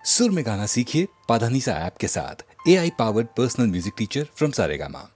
सुर में गाना सीखिए पाधानीसा ऐप के साथ। AI powered personal music teacher from Saregama.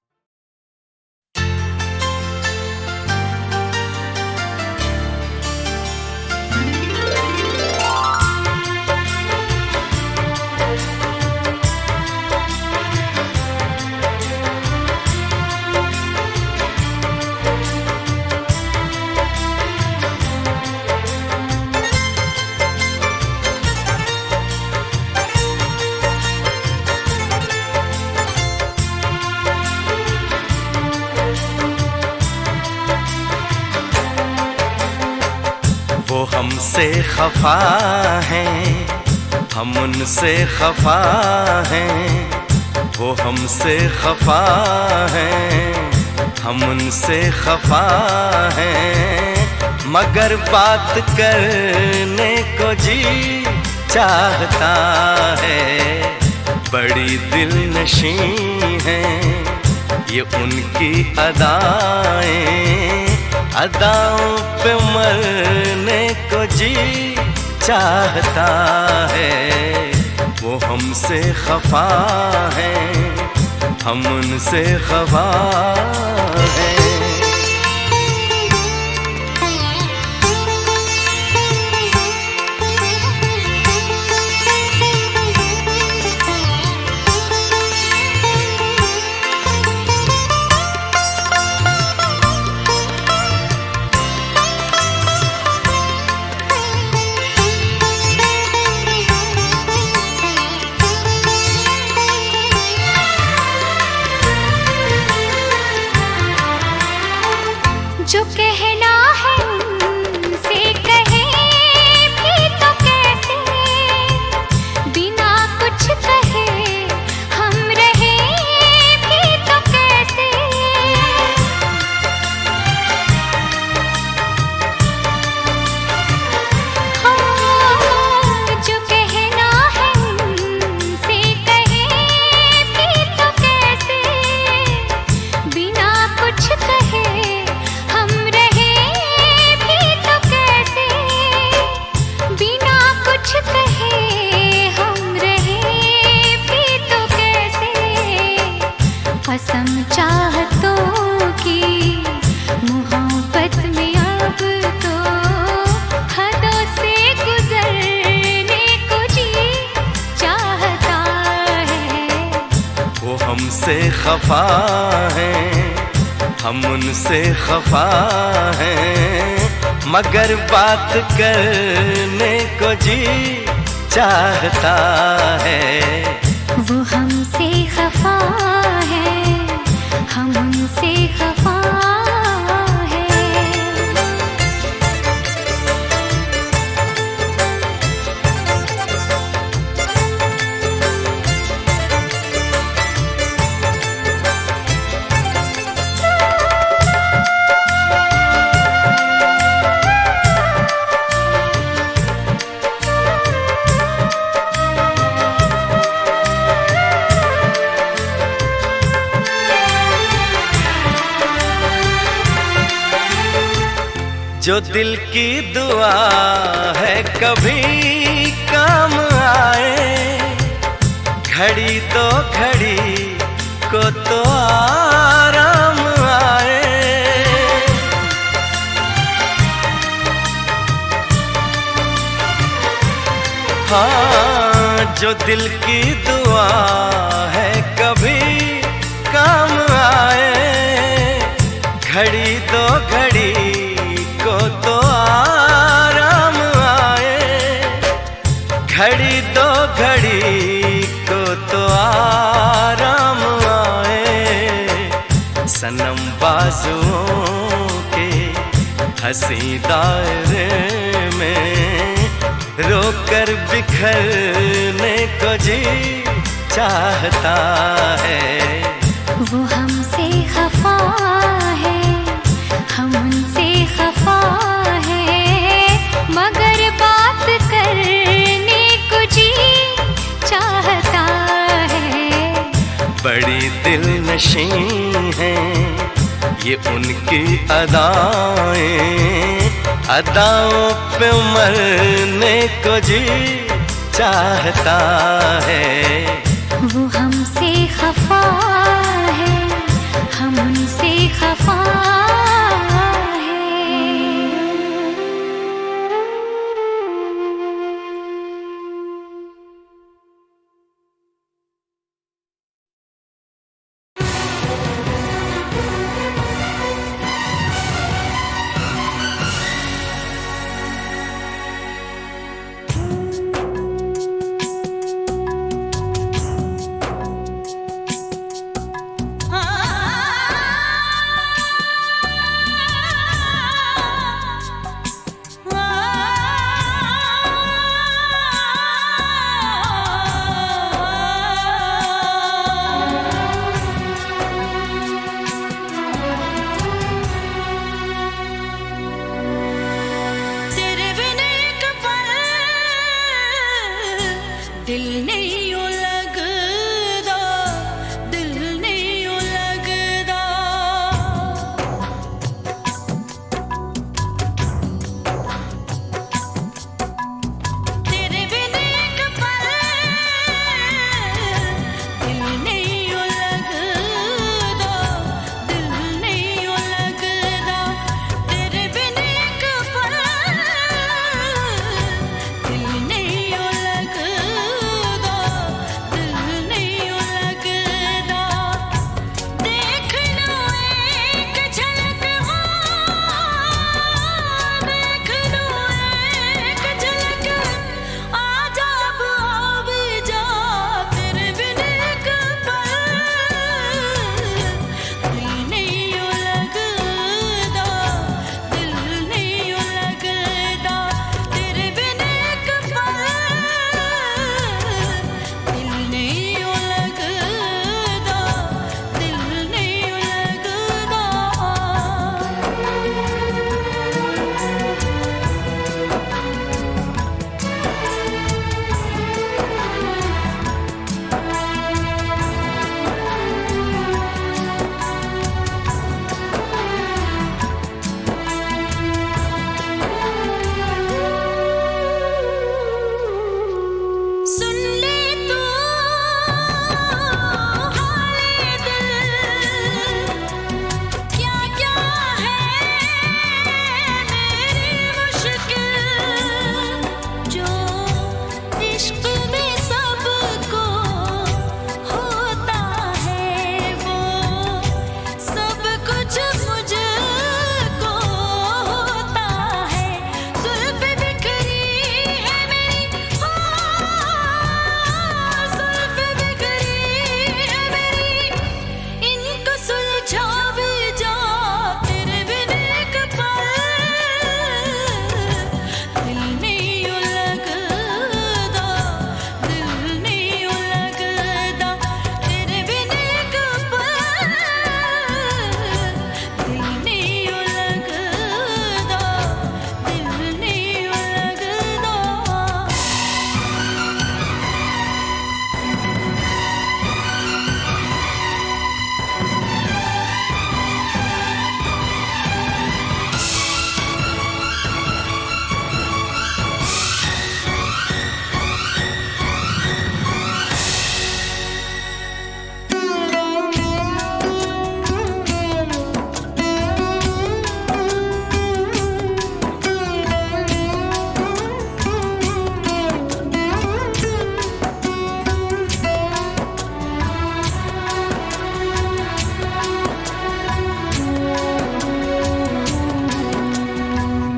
वो हमसे खफा हैं, हम उनसे खफा हैं। वो हमसे खफा हैं, हम उनसे खफा हैं। मगर बात करने को जी चाहता है। बड़ी दिलनशीं हैं ये उनकी अदाएं, अदाओं पे मरने को जी चाहता है। वो हमसे खफा हैं, हम उनसे खफा हैं। जो कहना है उनसे कहे भी तो कैसे, बिना कुछ कहे हम रहे भी तो कैसे। हाँ, जो कहना है उनसे कहे भी तो कैसे, बिना कुछ कहे कसम चाहतों की मोहब्बत में अब तो हदों से गुजरने को जी चाहता है। वो हमसे खफा हैं, हम उनसे खफा हैं। मगर बात करने को जी चाहता है। वो हमसे खफा है, हम उनसे खफा है। जो दिल की दुआ है कभी काम आए, घड़ी तो घड़ी को तो आराम आए। हाँ, जो दिल की दुआ है कभी काम आए, घड़ी तो घड़ी को तो आराम आए। घड़ी दो घड़ी को तो आराम आए। सनम बाजुओं के हंसी दायरे में रोकर बिखरने को जी चाहता है। वो हमसे खफा है, हम उनसे खफा है। मगर बात करने को जी चाहता है। बड़ी दिलनशीं हैं ये उनकी अदाएं, अदाओं पे मरने को जी चाहता है। वो हमसे खफा है, हम उनसे खफा है। दिल नहीं यूं लगदा, दिल नहीं यूं लगदा। तेरे बिन एक पल दिल नहीं यूं लगदा, दिल नहीं यूं लगदा। तेरे बिन एक पल दिल नहीं यूं लगदा, दिल नहीं यूं लगदा। देख लो एक झलक हो, देख लो एक झलक, आजा अब आ भी जा। तेरे बिन एक पल दिल नहीं यूं लगदा, दिल नहीं यूं लगदा। तेरे बिन एक पल दिल नहीं यूं लगदा, दिल नहीं यूं लगदा। सुन ले तू हाले दिल, क्या क्या है मेरी मुश्किल। जो इश्क में सबको होता है, वो सब कुछ मुझको होता है। जुल्फ़े बिखरी है मेरी, जुल्फ़े बिखरी है मेरी, इनको सुलझा भी जा। तेरे बिन एक पल दिल नहीं यूं लगदा, दिल नहीं यूं लगदा। तेरे बिन एक पल दिल नहीं यूं लगदा, दिल नहीं यूं लगदा।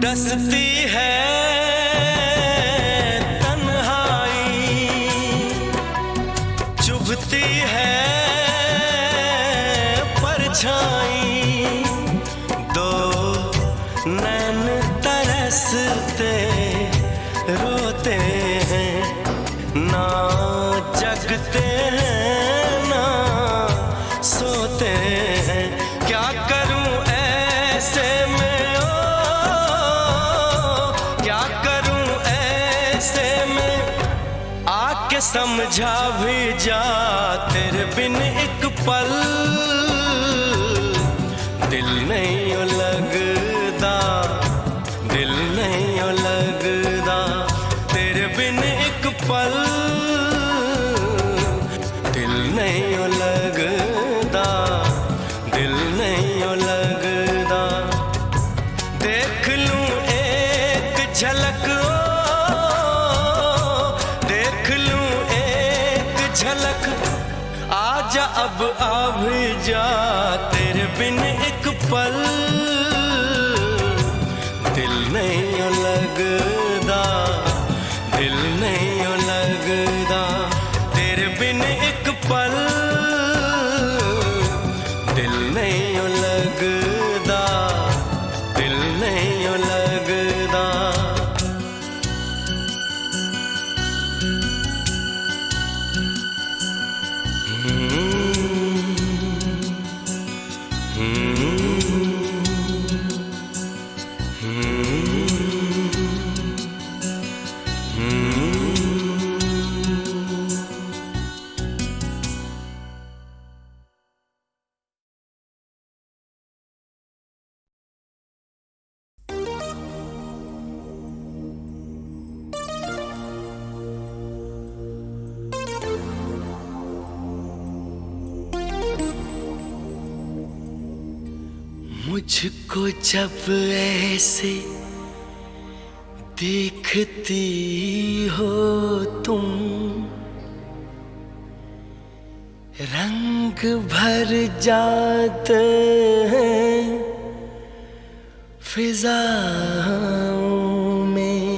डसती है तन्हाई, चुभती है परछाई। दो नैन तरसते रोते हैं, ना जगते हैं ना सोते हैं। क्या करूं ऐसे में, क्या करूं ऐसे में, आके समझा भी जा। तेरे बिन एक पल दिल नहीं यूं लगदा, दिल नहीं यूं लगदा। तेरे बिन एक पल नहीं ओ लगदा, दिल नहीं ओ लगदा। देख लूं एक झलक देख लूं एक झलक, आजा अब आ भी जा तेरे बिन एक पल। दिल नहीं ओ लगदा, दिल नहीं ओ लगदा, तेरे बिन एक पल। दिल नहीं ओ लगदा, दिल नहीं ओ लगदा। मुझको जब ऐसे देखती हो तुम, रंग भर जाते हैं फिजाओं में।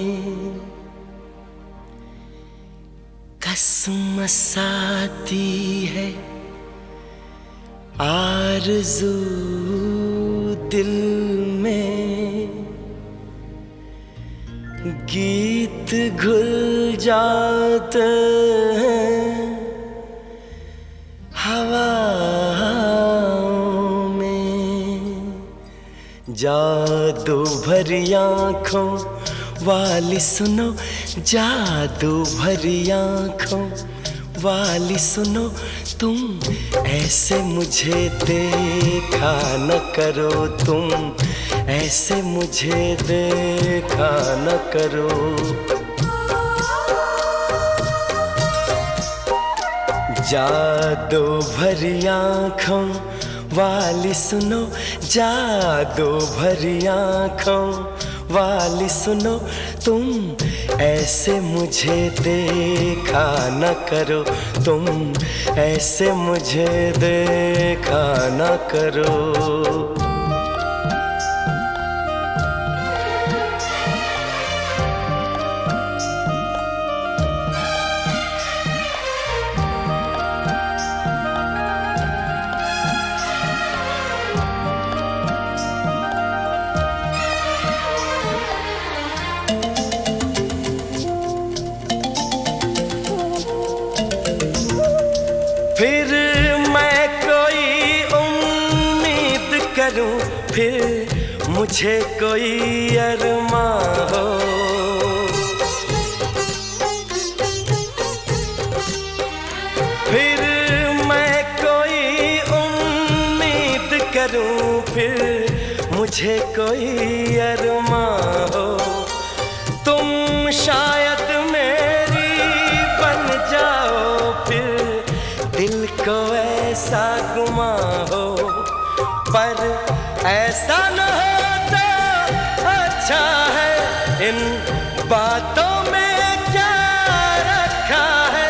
कसमस आती है आरज़ू दिल में, गीत घुल जाते हैं हवाओं में। जादू भरी आँखों वाली सुनो, जादू भरी आँखों वाली सुनो, तुम ऐसे मुझे देखा न करो, तुम ऐसे मुझे देखा न करो। जादू भरी आँखों वाली सुनो, जादू भरी आँखों वाली सुनो, तुम ऐसे मुझे देखा न करो, तुम ऐसे मुझे देखा न करो। फिर मैं कोई उम्मीद करूं, फिर मुझे कोई अरमां हो। फिर मैं कोई उम्मीद करूं, फिर मुझे कोई अरमां हो। तुम शायद मेरी बन जाओ, फिर दिल को ऐसा गुमा हो। पर ऐसा न हो तो अच्छा है, इन बातों में क्या रखा है।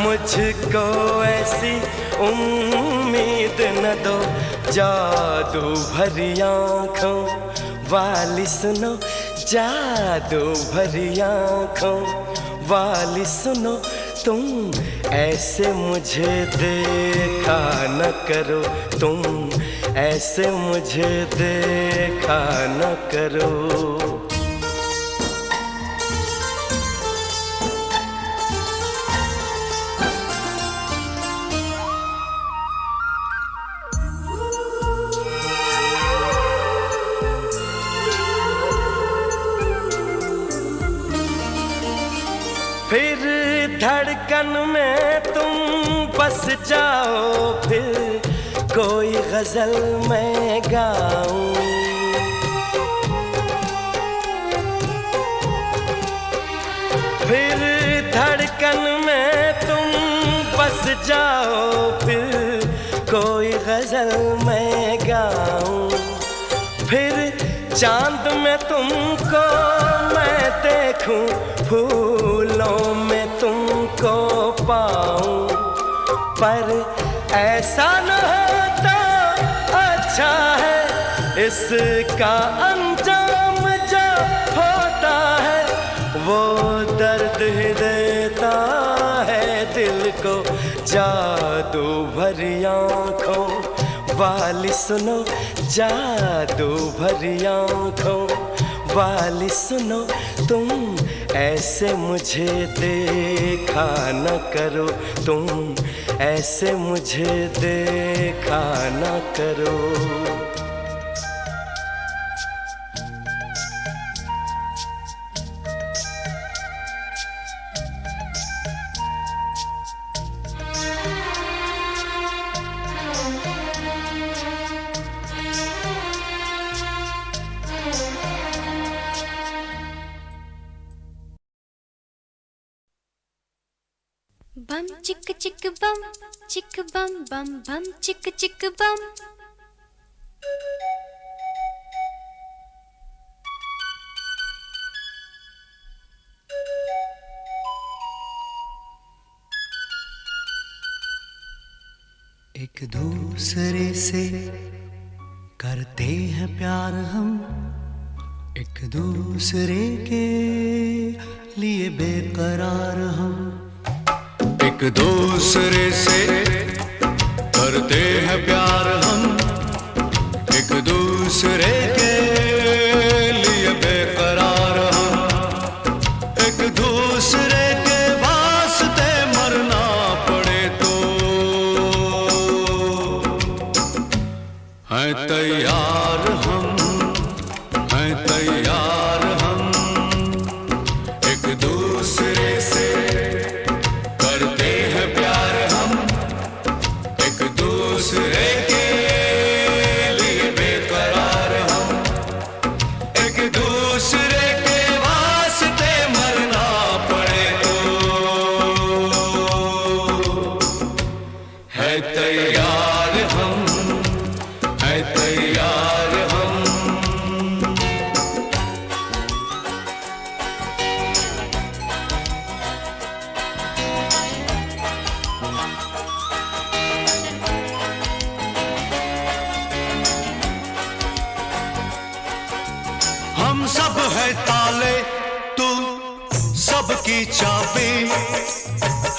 मुझको ऐसी उम्मीद न दो, जादू भरी आँखों वाली सुनो, जादू भरी आँखों वाली सुनो, तुम ऐसे मुझे देखा न करो, तुम ऐसे मुझे देखा न करो। फिर धड़कन में तुम बस जाओ, फिर कोई गजल मैं गाऊं। फिर धड़कन में तुम बस जाओ, चांद में तुमको मैं देखूं, फूलों में तुमको पाऊं, पर ऐसा न होता अच्छा है, इसका अंजाम जो होता है वो दर्द ही देता है दिल को। जादू भरी आँखों वाली सुनो, जादू भरी आँखों वाली सुनो, तुम ऐसे मुझे देखा न करो, तुम ऐसे मुझे देखा न करो। बम चिक चिक बम बम बम चिक चिक बम। एक दूसरे से करते हैं प्यार हम, एक दूसरे के लिए बेकरार हम। एक दूसरे से करते हैं प्यार हम, एक दूसरे के लिए बेकरार हम। एक दूसरे के वास्ते मरना पड़े तो हैं तैयार हम, हैं तैयार हम। एक दूसरे से करते हैं प्यार हम, एक दूसरे के लिए बेकरार हम। एक दूसरे के वास्ते मरना पड़े तो है तैयार हम, है तैयार हम। हम सब है ताले, तू सबकी चाबी।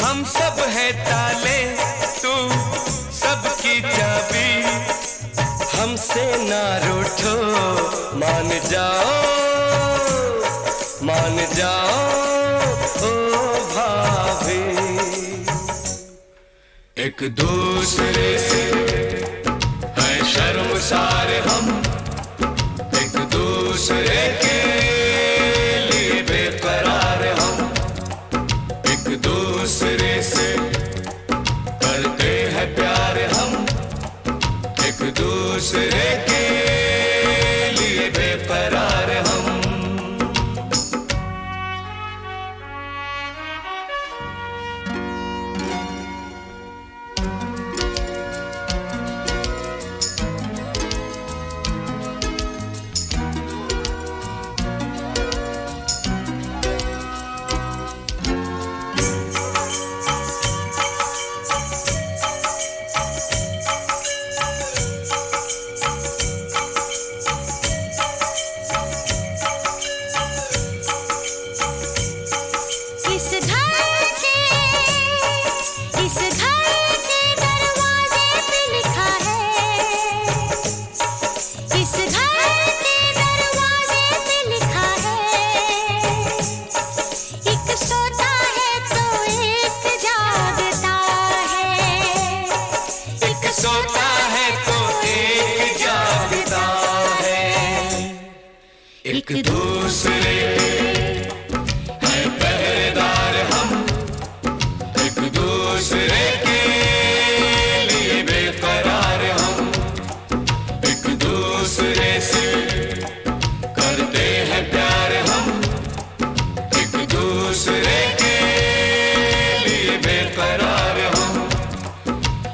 हम सब है ताले, तू सबकी चाबी। हमसे ना रूठो, मान जाओ, मान जाओ ओ भाभी। एक दूसरे से है शर्मसार हम, एक दूसरे के लिए बेकरार हम। एक दूसरे से करते हैं प्यार हम, एक दूसरे के लिए बेकरार हम। इस घर के दरवाजे पे लिखा है, इस घर के दरवाजे पे लिखा है। एक सोता है तो एक जागता है, एक सोता है तो एक जागता है। एक दूसरे के हैं पहरेदार हम, एक दूसरे के लिए बेकरार हम। एक दूसरे से करते हैं प्यार हम, एक दूसरे के लिए बेकरार हम।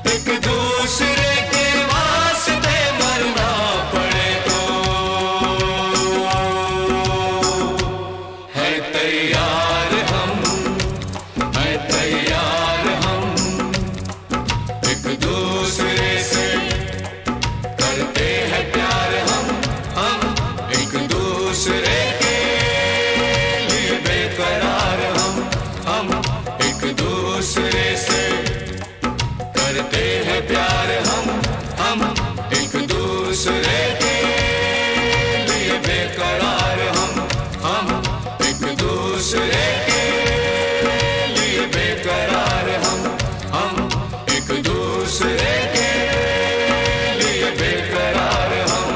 एक दूसरे के वास्ते मरना पड़े तो तैयार हम, एक दूसरे से करते हैं प्यार हम एक दूसरे के लिए बेकरार हम एक दूसरे से करते हैं प्यार हम एक दूसरे के लिए बेकरार हम एक दूसरे के लिए बेकरार हम एक दूसरे के लिए बेकरार हम।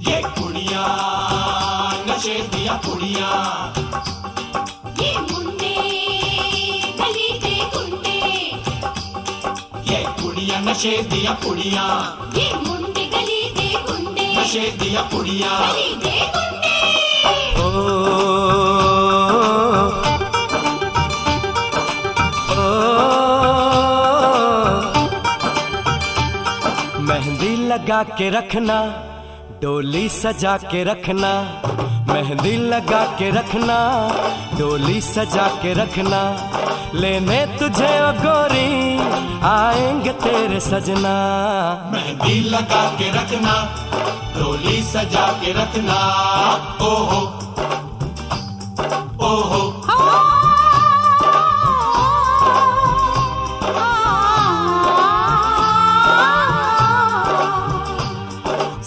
ये कुड़िया नशे दिया कुड़िया, ये मुंडे गली दे गुंडे, ये कुड़िया नशे दिया कुड़िया, ये मुंडे गली दे गुंडे, नशे दिया कुड़िया। गली दे गुंडे। मेहंदी लगा के रखना, डोली सजा के रखना, मेहंदी लगा के रखना, डोली सजा के रखना, लेने तुझे ओ गोरी आएंगे तेरे सजना। मेहंदी लगा के रखना, डोली सजा के रखना, ओहो ओहो।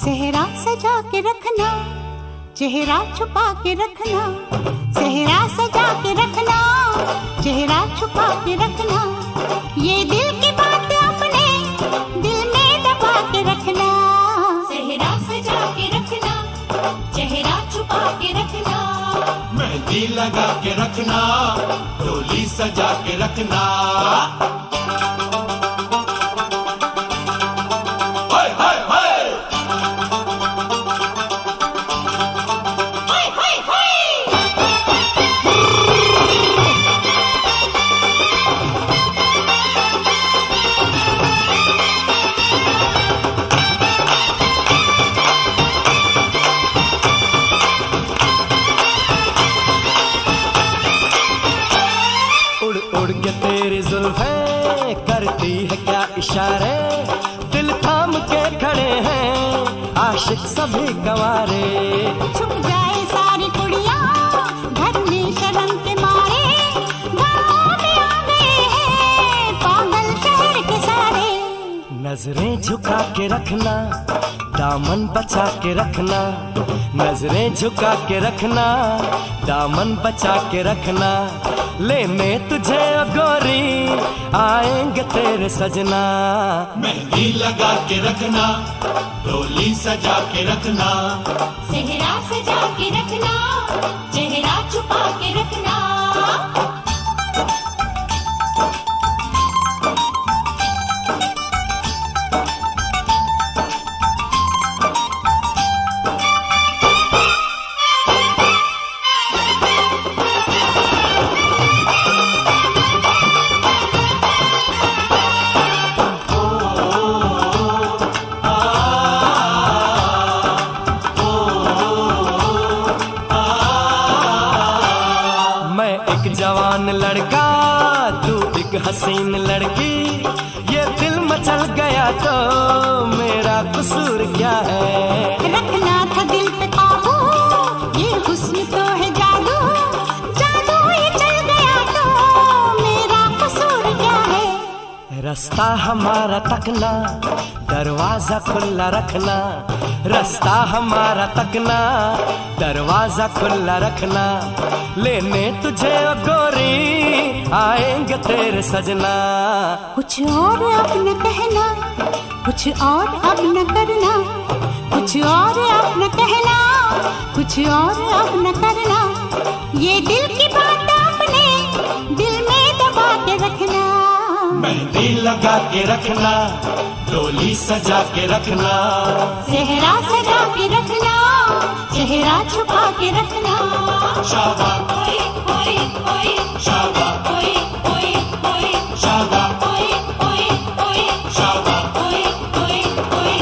सेहरा सजा के रखना, चेहरा छुपा के रखना, सेहरा सजा के रखना, चेहरा छुपा के रखना, ये दिल की बात अपने दिल में दबा के रखना। सेहरा सजा के रखना, चेहरा छुपा के रखना, मेहंदी लगा के रखना, डोली सजा के रखना। हाय हाय हाय। हाय हाय हाय। उड़ उड़ के तेरी जुल्फें करती है क्या इशारे, दिल थाम के खड़े हैं आशिक सभी गंवारे। छुप जाए सारी कुड़ियाँ घर में शर्म के मारे, गाँव में आ गए हैं पागल शहर के सारे। नजरें झुका के रखना, दामन बचा के रखना, नजरें झुका के रखना, दामन बचा के रखना, लेने तुझे ओ गोरी आएंगे तेरे सजना। मेहंदी लगा के रखना, डोली सजा के रखना, सेहरा सजा के रखना, चेहरा छुपा के रखना। मैं एक जवान लड़का, तू एक हसीन लड़की, ये दिल मचल गया तो मेरा कसूर क्या है। रखना था दिल पे काबू, ये हुस्न तो है जादू, जादू ये चल गया तो मेरा कसूर क्या है। रास्ता हमारा तकना, दरवाजा खुला रखना, रास्ता हमारा तकना, दरवाजा खुला रखना, लेने तुझे ओ गोरी आएंगे तेरे सजना। कुछ और अब न कहना, कुछ और अब न करना, कुछ और अब न कहना, कुछ और अब न करना, ये दिल की बात अपने दिल में दबा के रखना। मेहंदी लगा के रखना, डोली सजा के रखना, सेहरा सजा के रखना, चेहरा छुपा के रखना। शाबा ओए ओए ओए, शाबा ओए ओए ओए, शाबा ओए ओए ओए, शाबा ओए ओए ओए।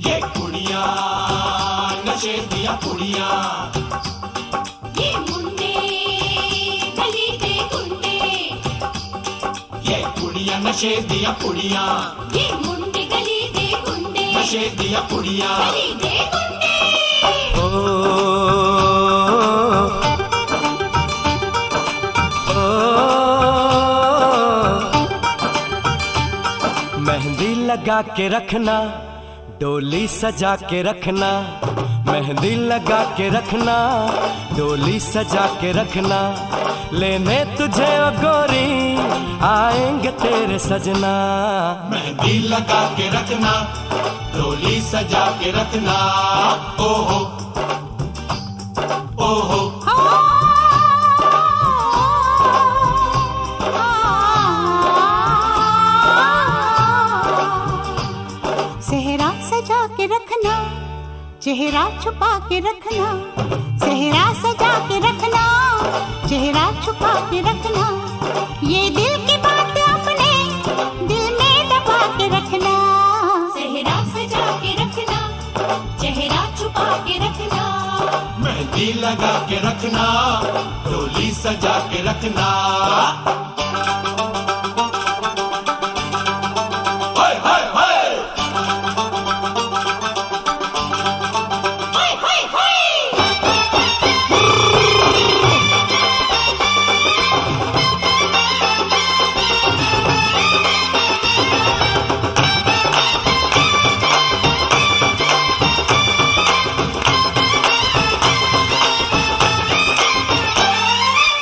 ये कुड़ियां नशे दिया कुड़ियां, ये मुंडे गली के गुंडे, ये कुड़ियां नशे दिया कुड़ियां, ये मुंडे गली के गुंडे, नशे दिया कुड़ियां। गली के गुंडे। ओ मेहंदी लगा के रखना, डोली सजा के रखना, मेहंदी लगा के रखना, डोली सजा के रखना, लेने तुझे ओ गोरी आएंगे तेरे सजना। मेहंदी लगा के रखना, डोली सजा के रखना, ओहो ओहो। सेहरा सजा के रखना, चेहरा छुपा के रखना, सेहरा सजा के रखना, चेहरा छुपा के रखना, ये दिल की बात अपने दिल में दबा के रखना। सेहरा सजा के रखना, चेहरा छुपा के रखना, मेहंदी लगा के रखना, डोली सजा के रखना। हाय हाय हाय। हाय हाय हाय।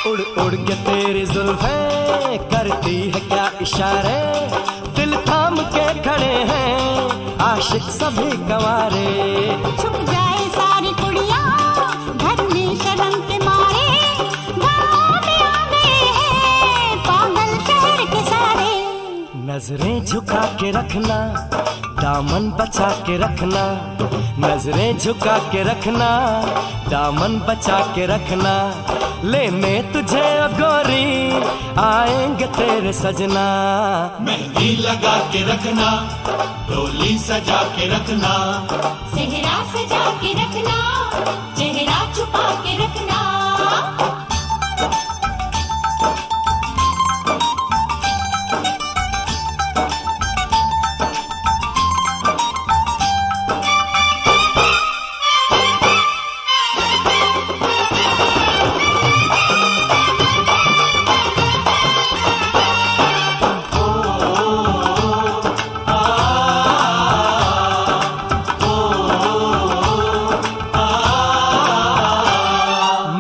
उड़ उड़ के तेरी जुल्फें करती है क्या इशारे, दिल थाम के खड़े हैं आशिक सभी गंवारे। छुप जाए सारी कुड़ियां घर में शर्म के मारे, गाँव में आ गए हैं पागल शहर के सारे। नजरें झुका के रखना, दामन बचा के रखना, नजरें झुका के रखना, दामन बचा के रखना, लेने तुझे ओ गोरी आएंगे तेरे सजना। मेहंदी लगा के रखना, डोली सजा के रखना, सेहरा सजा के रखना, चेहरा छुपा के रखना।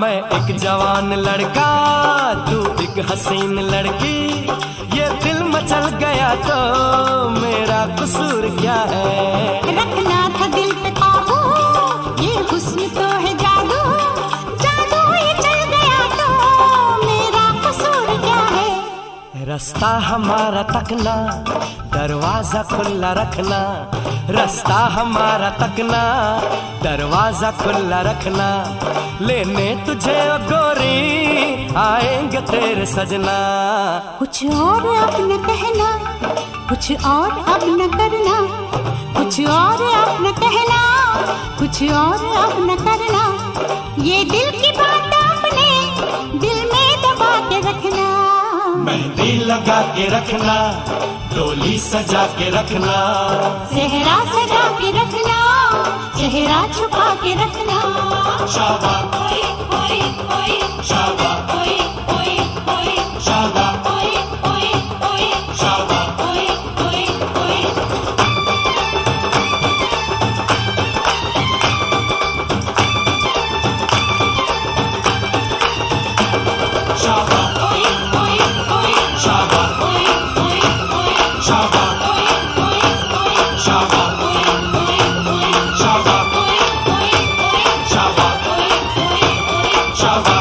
मैं एक जवान लड़का, तू एक हसीन लड़की, ये दिल मचल गया तो मेरा कसूर क्या है। रखना था दिल पे काबू, ये हुस्न तो है जादू, जादू ये चल गया तो मेरा कसूर क्या है। रास्ता हमारा तकना, दरवाजा खुला रखना, रास्ता हमारा तकना, दरवाजा खुला रखना, लेने तुझे ओ गोरी आएंगे तेरे सजना। कुछ और अब न कहना, कुछ और अब न करना, कुछ और अब न कहना, कुछ और अब न करना, ये दिल की बात अपने दिल में दबा के रखना। मेहंदी लगा के रखना, डोली सजा के रखना, सेहरा सजा के रखना, चेहरा छुपा के रखना। शाबा ओए ओए ओए, शाबा ओए ओए ओए, शाबा ओए ओए ओए, शाबा। ओए ओए ओए। शाबा ओए ओए ओए, शाबा ओए ओए ओए, शाबा ओए ओए ओए, शाबा ओए ओए ओए, शाबा ओए ओए ओए, शाबा ओए ओए ओए। शाबा